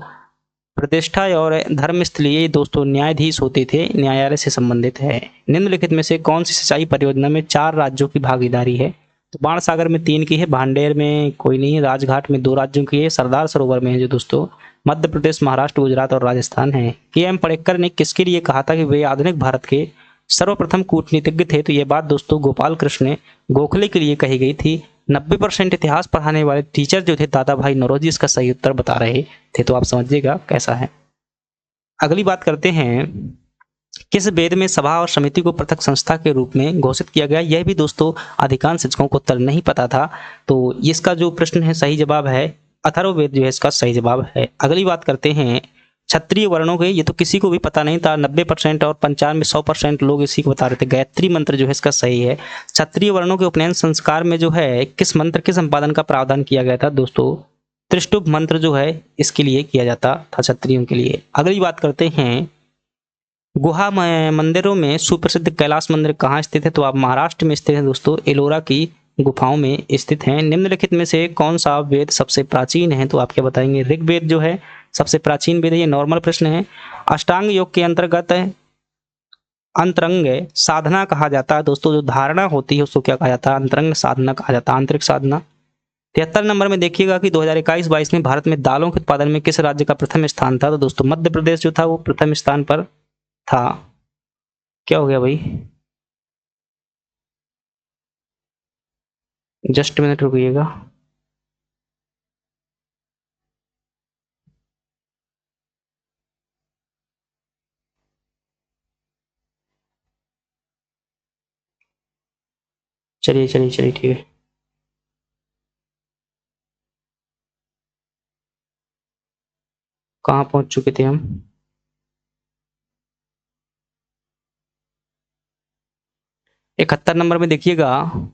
प्रतिष्ठा और धर्मस्थलीय दोस्तों न्यायाधीश होते थे, न्यायालय से संबंधित है। निम्नलिखित में से कौन सी सिंचाई परियोजना में 4 राज्यों की भागीदारी है। तो बाणसागर में 3 की है, भांडेर में कोई नहीं है, राजघाट में 2 राज्यों की है, सरदार सरोवर में है जो दोस्तों मध्य प्रदेश, महाराष्ट्र, गुजरात और राजस्थान है। के.एम. पटेक्कर ने किसके लिए कहा था कि वे आधुनिक भारत के सर्वप्रथम कूटनीतिज्ञ थे। तो ये बात दोस्तों गोपाल कृष्ण गोखले के लिए कही गई थी। 90% इतिहास पढ़ाने वाले टीचर जो थे दादा भाई नौरोजी इसका सही उत्तर बता रहे थे। तो आप समझिएगा कैसा है। अगली बात करते हैं किस वेद में सभा और समिति को पृथक संस्था के रूप में घोषित किया गया। यह भी दोस्तों अधिकांश शिक्षकों को उत्तर नहीं पता था। तो इसका जो प्रश्न है सही जवाब है अथर्ववेद जो है इसका सही जवाब है। अगली बात करते हैं क्षत्रिय वर्णों के, ये तो किसी को भी पता नहीं था। 90% और 95 100% लोग इसी को बता रहे थे। गायत्री मंत्र जो है इसका सही है। क्षत्रिय वर्णों के उपनयन संस्कार में जो है किस मंत्र के संपादन का प्रावधान किया गया था। दोस्तों त्रिष्टुप मंत्र जो है इसके लिए किया जाता था क्षत्रियों के लिए। अगली बात करते हैं गुहा मंदिरों में सुप्रसिद्ध कैलाश मंदिर कहाँ स्थित है। तो आप महाराष्ट्र में स्थित है दोस्तों, एलोरा की गुफाओं में स्थित हैं। निम्नलिखित में से कौन सा वेद सबसे प्राचीन है। तो आप क्या बताएंगे, ऋग्वेद जो है सबसे प्राचीन वेद है। ये नॉर्मल प्रश्न है। अष्टांग योग के अंतर्गत अंतरंग साधना कहा जाता है। दोस्तों जो धारणा होती है उसको क्या कहा जाता है, अंतरंग साधना कहा जाता है, आंतरिक साधना। 73 नंबर में देखिएगा कि 2021-22 में भारत में दालों के उत्पादन में किस राज्य का प्रथम स्थान था। तो दोस्तों मध्य प्रदेश जो था वो प्रथम स्थान पर था। क्या हो गया भाई, जस्ट मिनट रुकिएगा। चलिए चलिए चलिए ठीक है। कहाँ पहुंच चुके थे हम। 71 नंबर में देखिएगा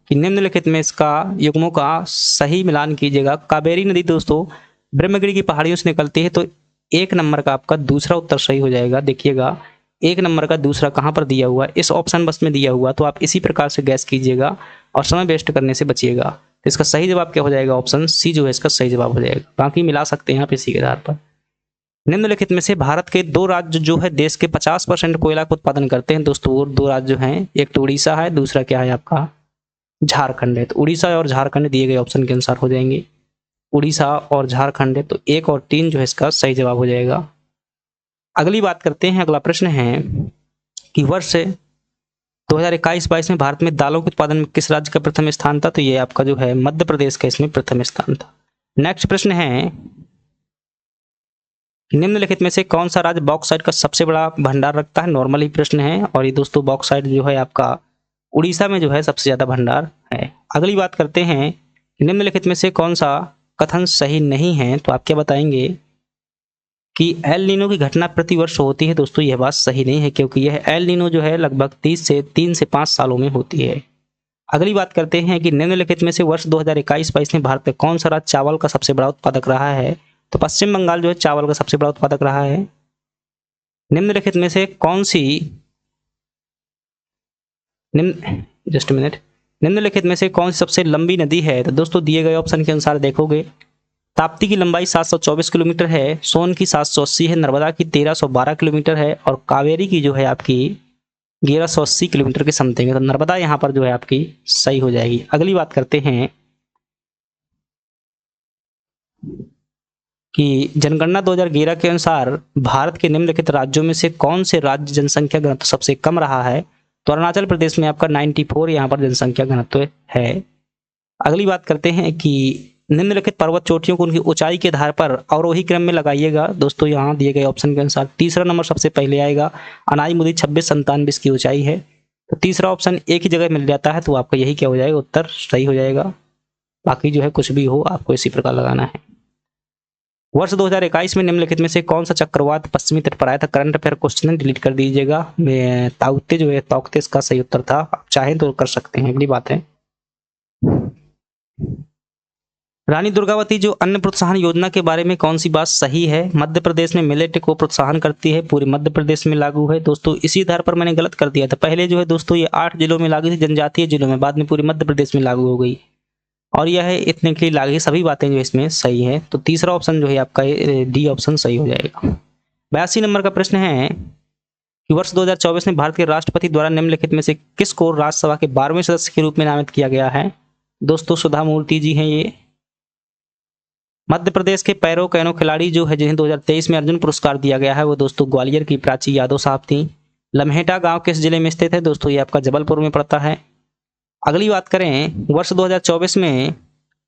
कि निम्नलिखित में इसका युग्मों का सही मिलान कीजिएगा। कावेरी नदी दोस्तों ब्रह्मगिरी की पहाड़ियों से निकलती है। तो 1 नंबर का आपका दूसरा उत्तर सही हो जाएगा। देखिएगा 1 नंबर का दूसरा कहाँ पर दिया हुआ है, इस ऑप्शन बस में दिया हुआ। तो आप इसी प्रकार से गैस कीजिएगा और समय वेस्ट करने से बचिएगा। तो इसका सही जवाब क्या हो जाएगा, ऑप्शन सी जो है इसका सही जवाब हो जाएगा। बाकी मिला सकते हैं आप इसी के आधार पर। निम्नलिखित में से भारत के 2 राज्य जो है देश के 50% कोयला का उत्पादन करते हैं। दोस्तों वो 2 राज्य जो हैं, एक तो उड़ीसा है, दूसरा क्या है आपका झारखंड है। तो उड़ीसा और झारखंड दिए गए ऑप्शन के अनुसार हो जाएंगे। उड़ीसा और झारखंड है तो 1 और 3 जो है इसका सही जवाब हो जाएगा। अगली बात करते हैं, अगला प्रश्न है कि वर्ष 2021-22 में भारत में दालों के उत्पादन में किस राज्य का प्रथम स्थान था। तो ये आपका जो है मध्य प्रदेश का इसमें प्रथम स्थान था। नेक्स्ट प्रश्न है निम्नलिखित में से कौन सा राज्य बॉक्साइट का सबसे बड़ा भंडार रखता है। नॉर्मल ही प्रश्न है और ये दोस्तों बॉक्साइट जो है आपका उड़ीसा में जो है सबसे ज्यादा भंडार है। अगली बात करते हैं निम्नलिखित में से कौन सा कथन सही नहीं है। तो आप क्या बताएंगे कि एल नीनो की घटना प्रतिवर्ष होती है। दोस्तों यह बात सही नहीं है क्योंकि यह एल नीनो जो है लगभग 3 से 5 सालों में होती है। अगली बात करते हैं कि निम्नलिखित में से वर्ष 2021-22 में भारत में कौन सा राज्य चावल का सबसे बड़ा उत्पादक रहा है। तो पश्चिम बंगाल जो है चावल का सबसे बड़ा उत्पादक रहा है। निम्नलिखित में से कौन सी जस्ट मिनट निम्नलिखित में से कौन सी सबसे लंबी नदी है? तो दोस्तों दिए गए ऑप्शन के अनुसार देखोगे, ताप्ती की लंबाई 724 किलोमीटर है, सोन की 780 है, नर्मदा की 1312 किलोमीटर है और कावेरी की जो है आपकी 1180 किलोमीटर के समथिंग है। तो नर्मदा यहाँ पर जो है आपकी सही हो जाएगी। अगली बात करते हैं कि जनगणना 2011 के अनुसार भारत के निम्नलिखित राज्यों में से कौन से राज्य जनसंख्या घनत्व सबसे कम रहा है? तो अरुणाचल प्रदेश में आपका 94 यहाँ पर जनसंख्या घनत्व है। अगली बात करते हैं कि निम्नलिखित पर्वत चोटियों को उनकी ऊंचाई के आधार पर अवरोही क्रम में लगाइएगा। दोस्तों यहाँ दिए गए ऑप्शन के अनुसार तीसरा नंबर सबसे पहले आएगा, अनाई मुदी 2697 इसकी ऊंचाई है। तो तीसरा ऑप्शन एक ही जगह मिल जाता है तो आपका यही क्या हो जाएगा, उत्तर सही हो जाएगा। बाकी जो है कुछ भी हो आपको इसी प्रकार लगाना है। वर्ष 2021 में निम्नलिखित में से कौन सा चक्रवात पश्चिमी तट पर आया था? करंट अफेयर क्वेश्चन डिलीट कर दीजिएगा। ताउते जो है तौकते इसका सही उत्तर था, आप चाहें तो कर सकते हैं। अगली बात है, रानी दुर्गावती जो अन्न प्रोत्साहन योजना के बारे में कौन सी बात सही है? मध्य प्रदेश में मिलेट को प्रोत्साहन करती है, पूरे मध्य प्रदेश में लागू है। दोस्तों इसी आधार पर मैंने गलत कर दिया था, पहले जो है दोस्तों ये 8 जिलों में लागू थी, जनजातीय जिलों में, बाद में पूरे मध्य प्रदेश में लागू हो गई और यह है इतने के लिए लागू। सभी बातें जो इसमें सही है, तो तीसरा ऑप्शन जो है आपका डी ऑप्शन सही हो जाएगा। 82 नंबर का प्रश्न है कि वर्ष 2024 में भारत के राष्ट्रपति द्वारा निम्नलिखित में से किसको राज्यसभा के 12वें सदस्य के रूप में नामित किया गया है? दोस्तों सुधा मूर्ति जी हैं ये। मध्य प्रदेश के पैरो कैनो खिलाड़ी जो है जिन्हें 2023 में अर्जुन पुरस्कार दिया गया है वो दोस्तों ग्वालियर की प्राची यादव साहब थी। लम्हेटा गांव किस जिले में स्थित है? दोस्तों ये आपका जबलपुर में पड़ता है। अगली बात करें, वर्ष 2024 में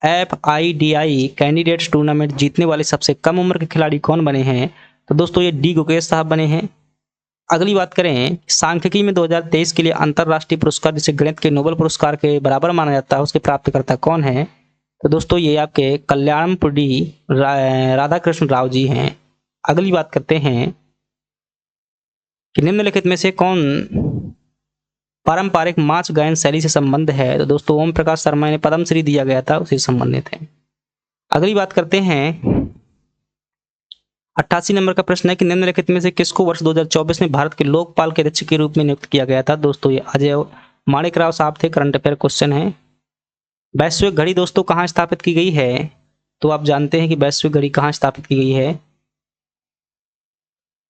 FIDI कैंडिडेट्स टूर्नामेंट जीतने वाले सबसे कम उम्र के खिलाड़ी कौन बने हैं? तो दोस्तों ये डी गुकेश साहब बने हैं। अगली बात करें, सांख्यिकी में 2023 के लिए अंतरराष्ट्रीय पुरस्कार जिसे गणित के नोबेल पुरस्कार के बराबर माना जाता है उसके प्राप्तकर्ता कौन है? तो दोस्तों ये आपके कल्याणपुरी राधाकृष्ण राव जी हैं। अगली बात करते हैं कि निम्नलिखित में से कौन पारंपरिक माच गायन शैली से संबंध है? तो दोस्तों ओम प्रकाश शर्मा ने पद्मश्री दिया गया था उसी से संबंधित है। अगली बात करते हैं, 88 नंबर का प्रश्न है कि निम्नलिखित में से किसको वर्ष 2024 में भारत के लोकपाल के अध्यक्ष के रूप में नियुक्त किया गया था? दोस्तों ये अजय माणिक राव साहब थे। करंट अफेयर क्वेश्चन है। वैश्विक घड़ी दोस्तों कहाँ स्थापित की गई है? तो आप जानते हैं कि वैश्विक घड़ी कहाँ स्थापित की गई है,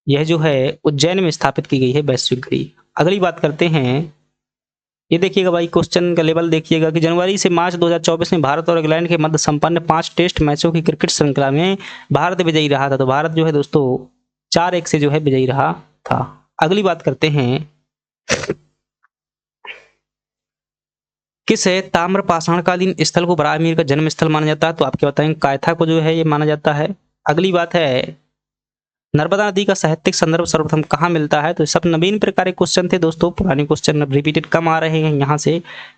यह जो है उज्जैन में स्थापित की गई है वैश्विक घड़ी। अगली बात करते हैं, ये देखिएगा भाई क्वेश्चन का लेवल देखिएगा कि जनवरी से मार्च 2024 में भारत और इंग्लैंड के मध्य संपन्न 5 टेस्ट मैचों की क्रिकेट श्रृंखला में भारत विजयी रहा था। तो भारत जो है दोस्तों 4-1 से जो है विजयी रहा था। अगली बात करते हैं, किस ताम्रपाषाणकालीन स्थल को बराहमीर का जन्म स्थल माना जाता है? तो आपके बताएंगे कायथा को जो है ये माना जाता है। अगली बात है, नर्मदा नदी का साहित्यिक संदर्भ सर्वप्रथम कहाँ मिलता है? तो सब नवीन प्रकार के क्वेश्चन थे दोस्तों, पुराने क्वेश्चन रिपीटेड कम आ रहे हैं यहाँ से,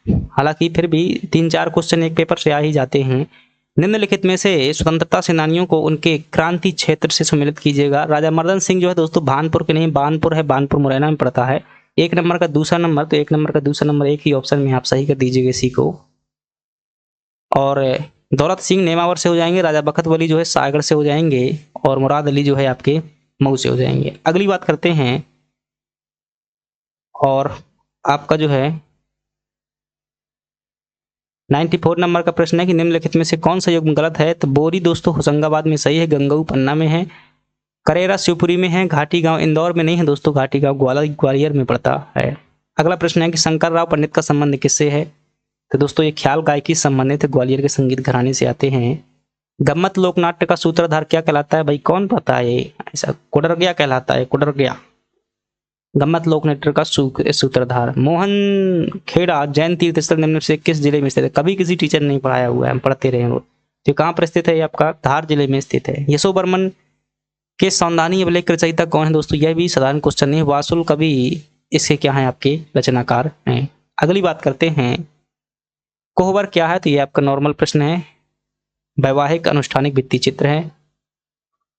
हालांकि फिर भी 3-4 क्वेश्चन एक पेपर से आ ही जाते हैं। निम्नलिखित में से स्वतंत्रता सेनानियों को उनके क्रांति क्षेत्र से सम्मिलित कीजिएगा। राजा मर्दन सिंह जो है दोस्तों भानपुर के नहीं, बानपुर है, बानपुर मुरैना में पड़ता है। 1 नंबर का दूसरा नंबर, तो 1 नंबर का दूसरा नंबर एक ही ऑप्शन में आप सही कर दीजिएगा इसी को। और दौलत सिंह नेमावर से हो जाएंगे, राजा बखत वली जो है सागर से हो जाएंगे और मुराद अली जो है आपके मऊ से हो जाएंगे। अगली बात करते हैं, और आपका जो है 94 नंबर का प्रश्न है कि निम्नलिखित में से कौन सा युग्म गलत है? तो बोरी दोस्तों होशंगाबाद में सही है, गंगऊ पन्ना में है, करेरा शिवपुरी में है, घाटी गांव इंदौर में नहीं है दोस्तों, घाटी गांव ग्वालियर में पड़ता है। अगला प्रश्न है कि शंकर राव पंडित का संबंध किससे है? तो दोस्तों ये ख्याल गायकी संबंधित है, ग्वालियर के संगीत घराने से आते हैं। गम्मत लोकनाट्य का सूत्रधार क्या कहलाता है? भाई कौन पता है ये? ऐसा कुडरगिया कहलाता है, कुडरगिया गम्मत लोकनाट्य का सूत्रधार। मोहन खेड़ा जैन तीर्थ स्थल निम्न से किस जिले में स्थित है? कभी किसी टीचर ने नहीं पढ़ाया हुआ है, हम पढ़ते रहे हैं। तो कहाँ पर स्थित है? ये आपका धार जिले में स्थित है। यशो बर्मन के सौंदानी अभिलेख के रचयिता कौन है? दोस्तों यह भी साधारण क्वेश्चन नहीं, वासुल कवि इसके क्या है आपके रचनाकार हैं। अगली बात करते हैं, कोहबर क्या है? तो ये आपका नॉर्मल प्रश्न है, वैवाहिक अनुष्ठानिक भित्ति चित्र है।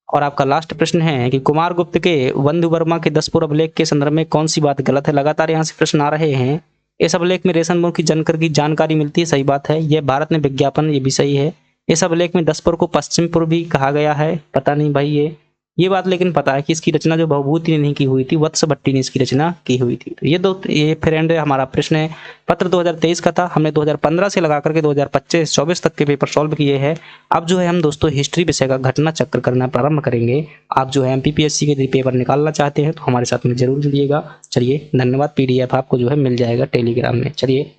और आपका लास्ट प्रश्न है कि कुमार गुप्त के बंधु वर्मा के 10पुर अभिलेख के संदर्भ में कौन सी बात गलत है? लगातार यहाँ से प्रश्न आ रहे हैं। इस अभिलेख में रेशम की जानकारी मिलती है, सही बात है। यह भारत ने विज्ञापन, ये भी सही है। इस अभिलेख में 10पुर को पश्चिमपुर भी कहा गया है, पता नहीं भाई ये बात लेकिन पता है कि इसकी रचना जो भवभूति ने नहीं की हुई थी, वत्स भट्टी ने इसकी रचना की हुई थी। तो ये फ्रेंड हमारा प्रश्न पत्र 2023 का था। हमने 2015 से लगा करके 2025-24 तक के पेपर सॉल्व किए हैं। अब जो है हम दोस्तों हिस्ट्री विषय का घटना चक्र करना प्रारंभ करेंगे। आप जो है एमपीपीएससी के पेपर निकालना चाहते हैं तो हमारे साथ में जरूर जुड़िएगा। चलिए धन्यवाद। PDF आपको जो है मिल जाएगा टेलीग्राम में। चलिए।